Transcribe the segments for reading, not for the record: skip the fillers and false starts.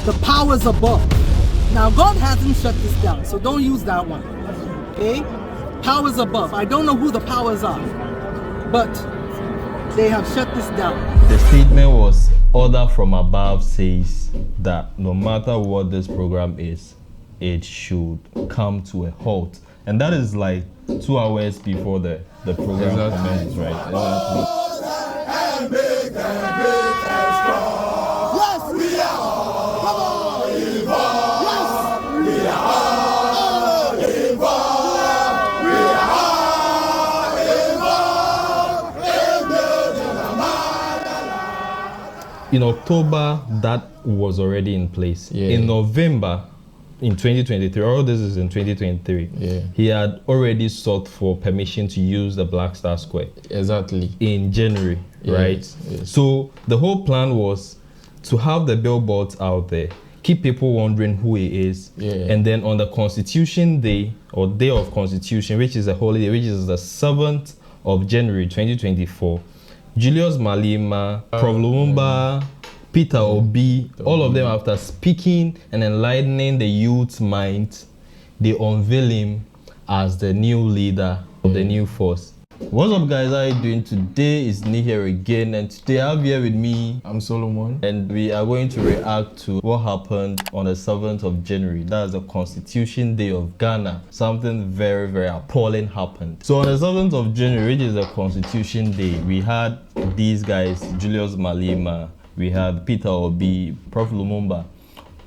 the powers above. Now, God hasn't shut this down, so don't use that one. Okay? Powers above. I don't know who the powers are, but they have shut this down. The statement was, order from above says that no matter what this program is, it should come to a halt. And that is like 2 hours before the program commences, right? Exactly. In October, that was already in place. Yeah. In November, in 2023, all this is in 2023, he had already sought for permission to use the Black Star Square. Exactly. In January, right? Yes. So the whole plan was to have the billboards out there, keep people wondering who he is, and then on the Constitution Day, or Day of Constitution, which is a holiday, which is the 7th of January 2024, Julius Malema, Prof. Lumumba, Peter Obi, all of them, after speaking and enlightening the youth's mind, they unveil him as the new leader of the new force. What's up, guys? How are you doing? Today is Ni here again, and today I have here with me, I'm Solomon, and we are going to react to what happened on the 7th of January. That's the Constitution Day of Ghana. Something very, very appalling happened. So on the 7th of January, which is the Constitution Day, we had these guys, Julius Malema, we had Peter Obi, Prof. Lumumba,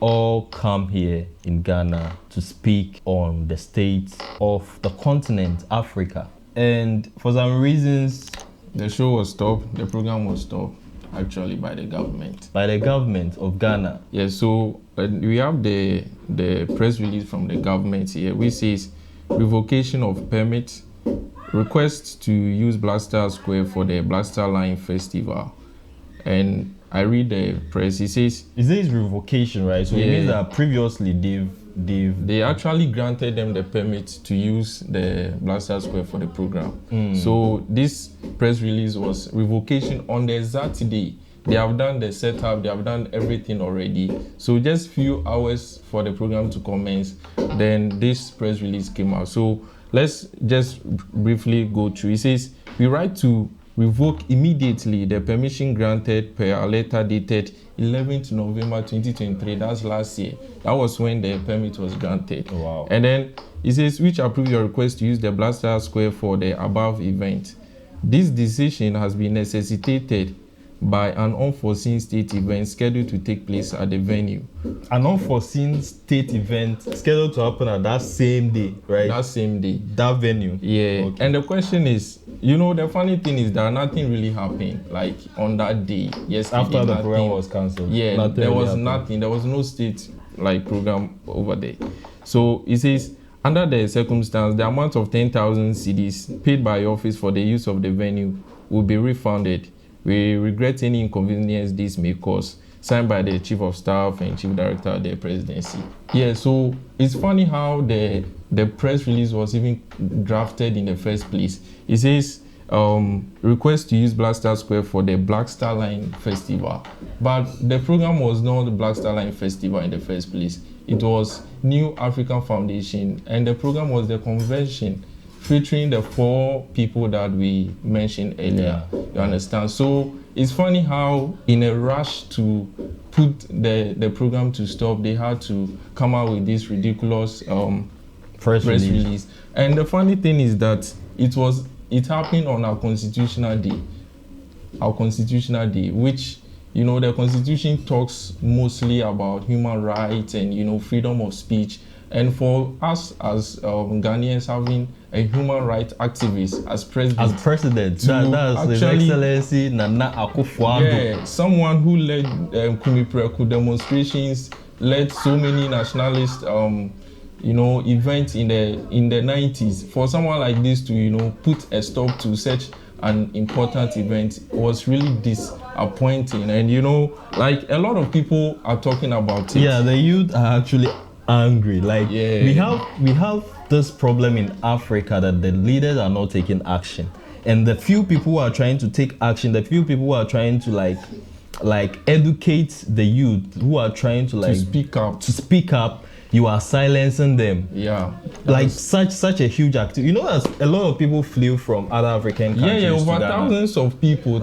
all come here in Ghana to speak on the state of the continent, Africa. And for some reasons, the show was stopped, the program was stopped, actually, by the government. By the government of Ghana? Yeah, so we have the press release from the government here, which says, revocation of permit, request to use Black Star Square for the Black Star Line Festival. And I read the press, it says revocation, right? So it means that previously they actually granted them the permit to use the Black Star Square for the program. So this press release was revocation on the exact day. They have done the setup, they have done everything already. So just few hours for the program to commence, then this press release came out. So let's just briefly go through. It says, we write to revoke immediately the permission granted per a letter dated 11th November 2023. That's last year. That was when the permit was granted. Wow. And then it says, which approve your request to use the Black Star Square for the above event. This decision has been necessitated by an unforeseen state event scheduled to take place at the venue. An unforeseen state event scheduled to happen at that same day, right? That same day. That venue. Yeah. Okay. And the question is, you know, the funny thing is that nothing really happened, like on that day. Yes. After the program was cancelled. Yeah, there was nothing. There was no state like program over there. So it says, under the circumstance, the amount of 10,000 cedis paid by office for the use of the venue will be refunded. We regret any inconvenience this may cause. Signed by the Chief of Staff and Chief Director of the Presidency. Yeah, so it's funny how the press release was even drafted in the first place. It says, request to use Black Star Square for the Black Star Line Festival. But the program was not the Black Star Line Festival in the first place. It was New African Foundation, and the program was the convention featuring the 4 people that we mentioned earlier. You understand? So it's funny how in a rush to put the program to stop, they had to come out with this ridiculous press release. And the funny thing is that it happened on our Constitutional Day. Our Constitutional Day, which, you know, the Constitution talks mostly about human rights and, you know, freedom of speech. And for us as Ghanaians having a human rights activist as president. That's His Excellency Nana Akufo-Addo. Yeah, someone who led Kumipreku demonstrations, led so many nationalist events in the 90s. For someone like this to, you know, put a stop to such an important event was really disappointing. And, you know, like a lot of people are talking about it. Yeah, the youth are actually angry. Like, we have this problem in Africa that the leaders are not taking action, and the few people who are trying to take action, the few people who are trying to like like educate the youth who are trying to like to speak up, you are silencing them. Yeah, like such a huge activity. You know, that a lot of people flew from other African countries. Over thousands of people,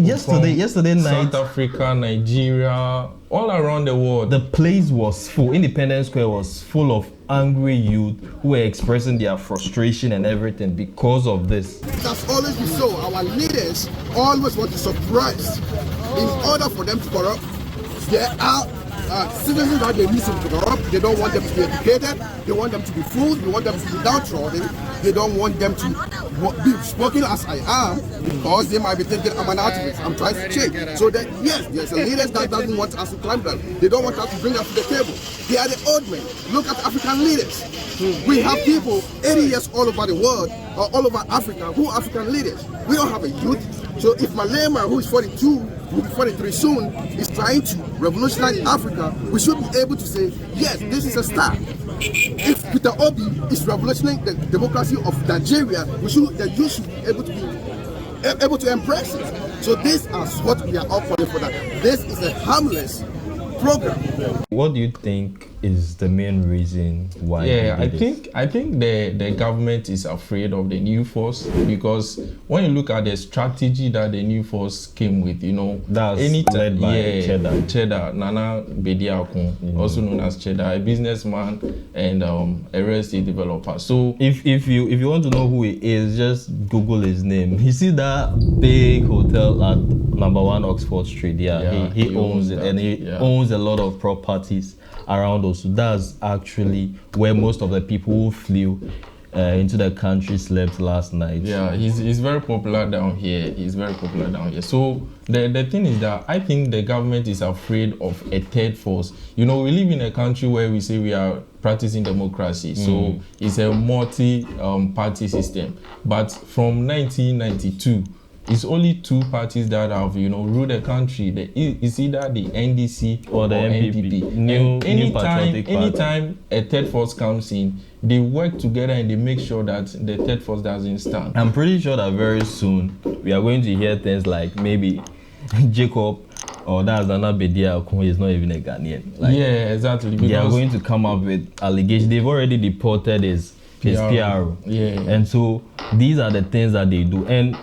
yesterday night, South Africa, Nigeria, all around the world. The place was full. Independence Square was full of angry youth who were expressing their frustration and everything because of this. That's always been so. Our leaders always want to suppress in order for them to corrupt. There are citizens that they use to corrupt. They don't want them to be educated. They want them to be fooled. They want them to be downtrodden. They don't want them to be spoken as I am, because they might be thinking I'm an activist. I'm trying to change. So that yes, there's a leader that doesn't want us to climb them. They don't want us to bring us to the table. They are the old men. Look at African leaders. We have people 80 years all over the world, or all over Africa, who are African leaders. We don't have a youth. So if Malema, who is 42, will be 43 soon, is trying to revolutionize Africa, we should be able to say, yes, this is a start. If Peter Obi is revolutionizing the democracy of Nigeria, the youth should be able to embrace it. So this is what we are all calling for. That this is a harmless program. What do you think is the main reason why? I think the government is afraid of the new force, because when you look at the strategy that the new force came with, you know, that's led by Cheddar Nana Bediako, also known as Cheddar, a businessman and a real estate developer. So if you want to know who he is, just Google his name. You see that big hotel at #1 Oxford Street? He owns it, and he owns a lot of properties around us. So that's actually where most of the people who flew into the country slept last night. Yeah, he's very popular down here. So the thing is that I think the government is afraid of a third force. You know, we live in a country where we say we are practicing democracy. So it's a multi-party system. But from 1992, it's only two parties that have, you know, ruled the country. It's either the NDC or the NPP. Anytime a third force comes in, they work together and they make sure that the third force doesn't stand. I'm pretty sure that very soon we are going to hear things like maybe Jacob or that's Kwame Bediako is not even a Ghanaian. Like, yeah, exactly. They are going to come up with allegations. They've already deported his PRO. Yeah. And so these are the things that they do. And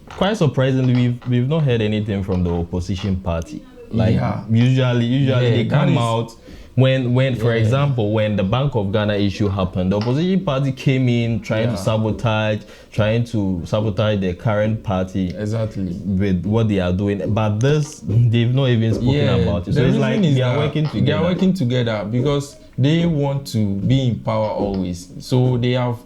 quite surprisingly, we've not heard anything from the opposition party. Like usually they come out when for example, when the Bank of Ghana issue happened, the opposition party came in trying to sabotage the current party with what they are doing. But this, they've not even spoken about it. So it's like they are working together. They are working together because they want to be in power always. So they have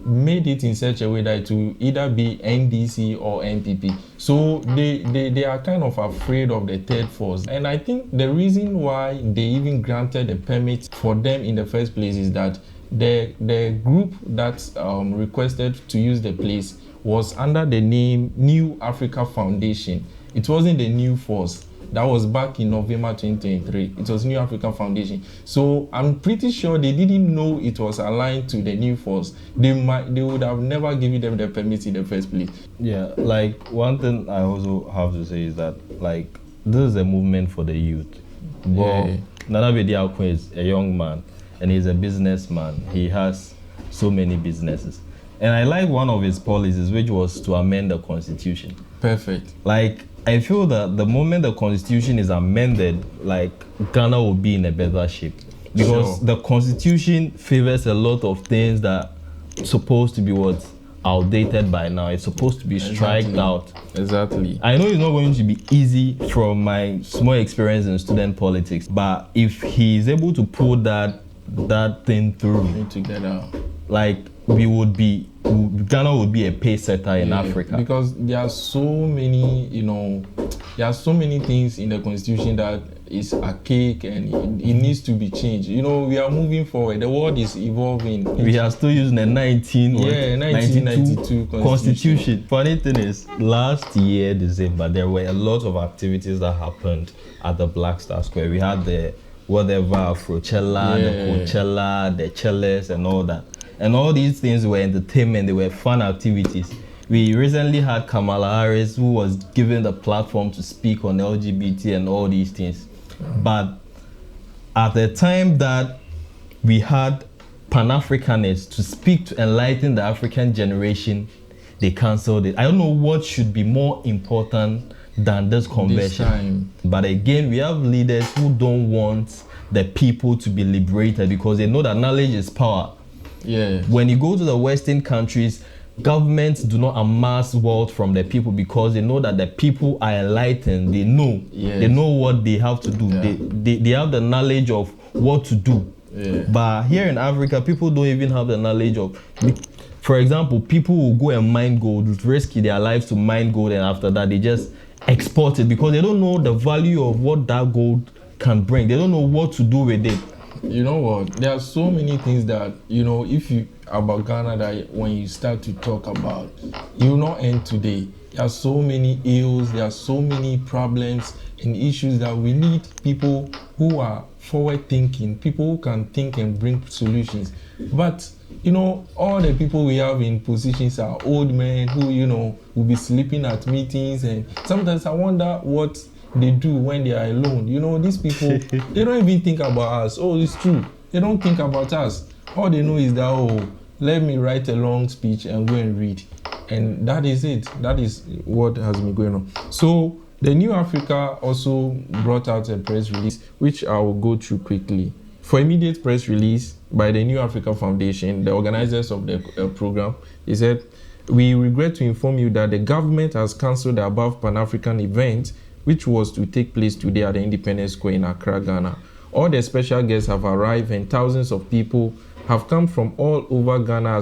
made it in such a way that it will either be NDC or NPP. So they are kind of afraid of the third force. And I think the reason why they even granted the permit for them in the first place is that the group that requested to use the place was under the name New Africa Foundation. It wasn't the new force. That was back in November 2023. It was New African Foundation. So I'm pretty sure they didn't know it was aligned to the new force. They would have never given them the permit in the first place. Yeah, like one thing I also have to say is that like this is a movement for the youth. Well, Nana Bediako is a young man and he's a businessman. He has so many businesses. And I like one of his policies, which was to amend the constitution. Perfect. Like, I feel that the moment the constitution is amended, like Ghana will be in a better shape, because the constitution favors a lot of things that are supposed to be outdated by now. It's supposed to be striked out. Exactly. I know it's not going to be easy from my small experience in student politics, but if he is able to put that thing through together, like Ghana would be a pace setter in Africa. Because there are so many, things in the constitution that is archaic and it needs to be changed. You know, we are moving forward. The world is evolving. We are still using the 1992 constitution. Funny thing is, last year, December, there were a lot of activities that happened at the Black Star Square. We had the Afrochella, the Coachella, the Cellis and all that. And all these things were entertainment, they were fun activities. we recently had Kamala Harris, who was given the platform to speak on LGBT and all these things. But at the time that we had Pan-Africanists to speak to enlighten the African generation, they cancelled it. I don't know what should be more important than this conversion. But again, we have leaders who don't want the people to be liberated because they know that knowledge is power. Yeah. When you go to the Western countries, governments do not amass wealth from the people because they know that the people are enlightened. They know. Yes. They know what they have to do. Yeah. They have the knowledge of what to do. Yeah. But here in Africa, people don't even have the knowledge of. For example, people will go and mine gold, risk their lives to mine gold, and after that they just export it because they don't know the value of what that gold can bring. They don't know what to do with it. You know what? There are so many things that, you know, if you about Ghana, that when you start to talk about, you will not end today. There are so many ills, there are so many problems and issues that we need people who are forward thinking, people who can think and bring solutions. But, you know, all the people we have in positions are old men who, you know, will be sleeping at meetings, and sometimes I wonder what they do when they are alone. You know, these people, they don't even think about us. Oh, it's true. They don't think about us. All they know is that, oh, let me write a long speech and go and read. And that is it. That is what has been going on. So the New Africa also brought out a press release, which I will go through quickly. For immediate press release by the New Africa Foundation, the organizers of the program, they said, "We regret to inform you that the government has cancelled the above Pan-African event, which was to take place today at the Independence Square in Accra, Ghana. All the special guests have arrived and thousands of people have come from all over Ghana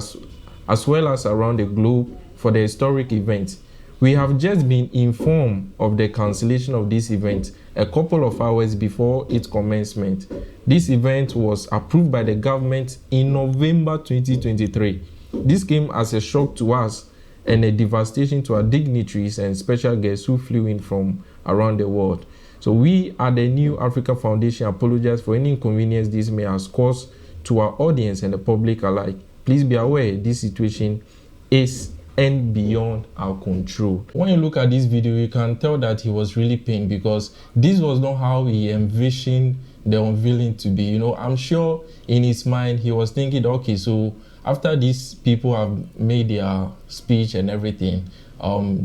as well as around the globe for the historic event. We have just been informed of the cancellation of this event a couple of hours before its commencement. This event was approved by the government in November 2023. This came as a shock to us and a devastation to our dignitaries and special guests who flew in from around the world. So we at the New Africa Foundation apologize for any inconvenience this may have caused to our audience and the public alike. Please be aware this situation is and beyond our control." When you look at this video, you can tell that he was really pained because this was not how he envisioned the unveiling to be. You know, I'm sure in his mind he was thinking, okay, so after these people have made their speech and everything,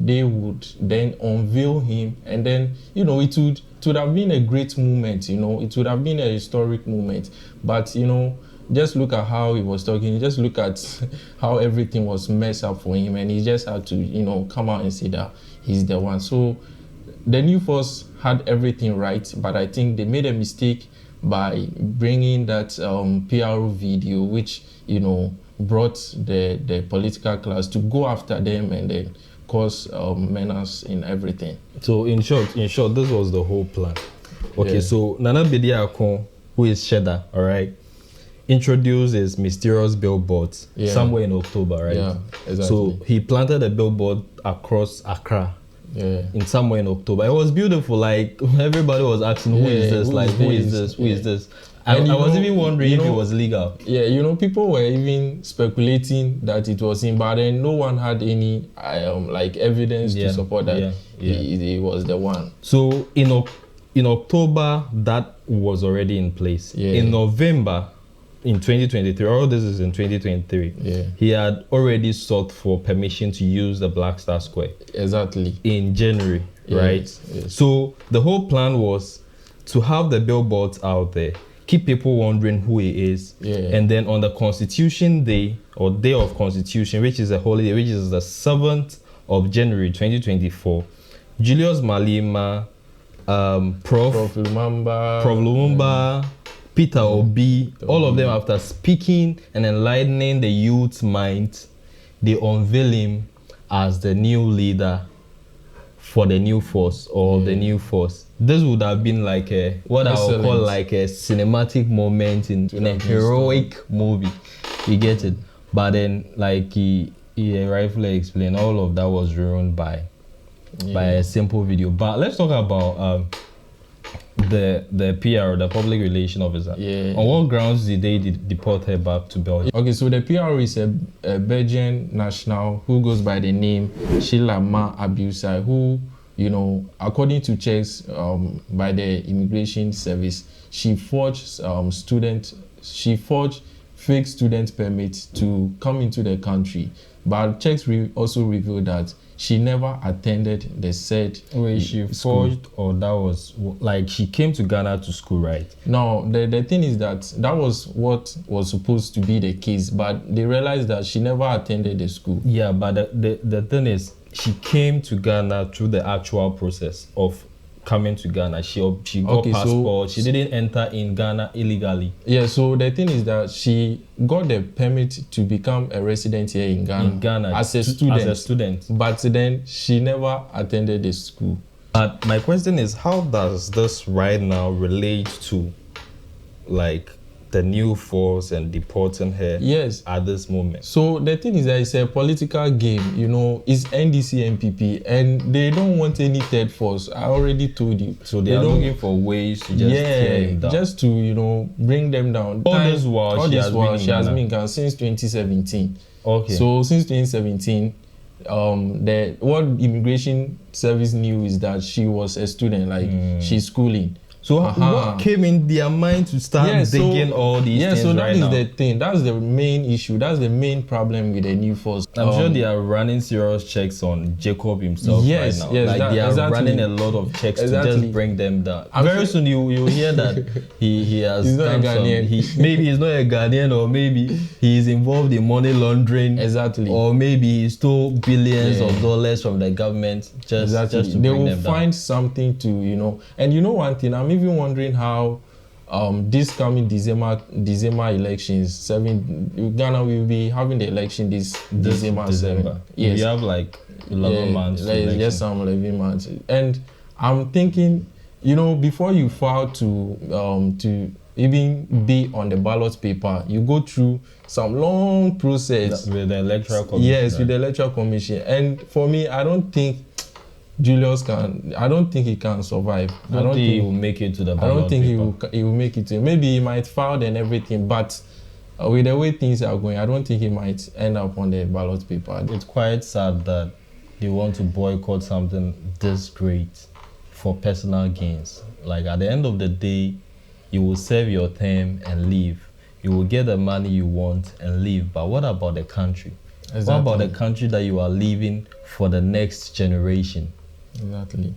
they would then unveil him, and then, you know, it would have been a great moment. You know, it would have been a historic moment. But, you know, just look at how he was talking. Just look at how everything was messed up for him, and he just had to, you know, come out and say that he's the one. So the New Force had everything right, but I think they made a mistake by bringing that PR video, which, you know, brought the political class to go after them and then cause menace in everything. So in short, this was the whole plan. Okay, so Nana Bediako, who is Cheddar, all right, introduced his mysterious billboards somewhere in October, right? Yeah, exactly. So he planted a billboard across Accra in somewhere in October. It was beautiful. Like, everybody was asking, who is this? Like, who is this? Who is this? I was even wondering if it was legal. Yeah, you know, people were even speculating that it was him, but then no one had any like evidence to support that he was the one. So in October, that was already in place. In November, in 2023, all this is in 2023, he had already sought for permission to use the Black Star Square. Exactly. In January, right? Yes. So the whole plan was to have the billboards out there, keep people wondering who he is, and then on the Constitution Day, or Day of Constitution, which is a holiday, which is the 7th of January 2024, Julius Malema, Prof. Lumumba, Peter Obi, all of them, after speaking and enlightening the youth's minds, they unveil him as the new leader for the New Force, or the New Force. This would have been like what I would call like a cinematic moment in a heroic movie. You get it? But then, like he rightfully explained, all of that was ruined by a simple video. But let's talk about the PR, the public relation officer. Yeah. On what grounds did they deport her back to Belgium? Okay, so the PRO is a Belgian national who goes by the name Shilama Abusai, who, you know, according to checks by the immigration service, she forged fake student permits to come into the country. But checks also revealed that she never attended the said she school. forged, or that was like she came to Ghana to school, right? No, the thing is that was what was supposed to be the case, but they realized that she never attended the school. Yeah, but the thing is, she came to Ghana through the actual process of coming to Ghana. She got passport. So she didn't enter in Ghana illegally. Yeah, so the thing is that she got the permit to become a resident here in Ghana, as a student. But then she never attended the school. But my question is, how does this right now relate to like the new force and deporting her at this moment? So the thing is that it's a political game, you know, it's NDC MPP and they don't want any third force. I already told you. So they are looking for ways to just tear him down. Just to, you know, bring them down. All this while she has been in Ghana since 2017. Okay. So since 2017, what immigration service knew is that she was a student, like she's schooling. So what came in their mind to start digging all these things so that right is now? the thing. That's the main issue. That's the main problem with the new force. I'm sure they are running serious checks on Jacob himself right now. Yes, like they are running a lot of checks to just bring them down. Very soon you hear that he has he's not a Ghanaian. Maybe he's not a Ghanaian, or maybe he is involved in money laundering. Exactly. Or maybe he stole billions of dollars from the government just to bring them down. They will find something to, you know. And you know one thing, I'm even wondering how this coming December elections, Ghana will be having the election this December 7. Yes. You have like 11 months. Yes, some 11 months. And I'm thinking, you know, before you file to even be on the ballot paper, you go through some long process with the electoral commission. Yes, with the electoral commission. And for me, I don't think Julius I don't think he can survive. I don't think he will make it to the ballot. I don't think he will make it to. Maybe he might file and everything, but with the way things are going, I don't think he might end up on the ballot paper. It's quite sad that they want to boycott something this great for personal gains. Like at the end of the day, you will serve your term and leave. You will get the money you want and leave. But what about the country? Exactly. What about the country that you are leaving for the next generation? Exactly.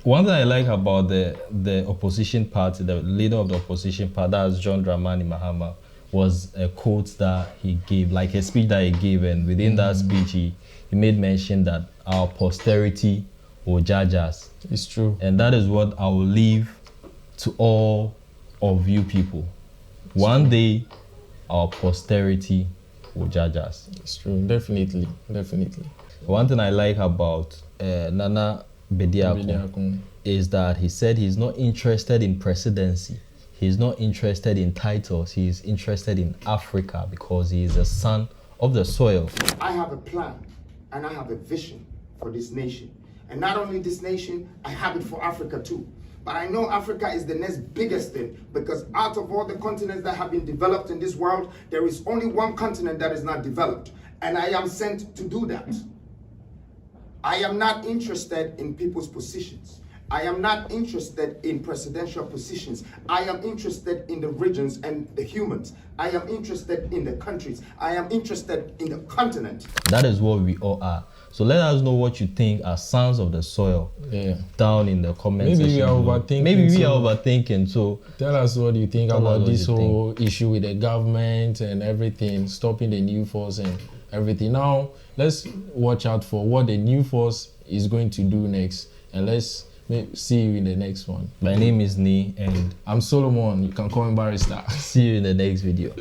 One thing I like about the opposition party, the leader of the opposition party, that's John Dramani Mahama, was a quote that he gave, like a speech that he gave, and within that speech he made mention that our posterity will judge us. It's true. And that is what I will leave to all of you people. One day, our posterity will judge us. It's true, definitely. One thing I like about Nana Bediako is that he said he's not interested in presidency. He's not interested in titles. He's interested in Africa because he is a son of the soil. I have a plan and I have a vision for this nation. And not only this nation, I have it for Africa too. But I know Africa is the next biggest thing, because out of all the continents that have been developed in this world, there is only one continent that is not developed. And I am sent to do that. I am not interested in people's positions. I am not interested in presidential positions. I am interested in the regions and the humans. I am interested in the countries. I am interested in the continent. That is what we all are. So let us know what you think as sons of the soil down in the comment section. Maybe we are overthinking. So tell us what you think about this whole issue with the government and everything, stopping the new force and everything. Now, let's watch out for what the new force is going to do next. And let's see you in the next one. My name is Nee and I'm Solomon. You can call me Barrister. See you in the next video.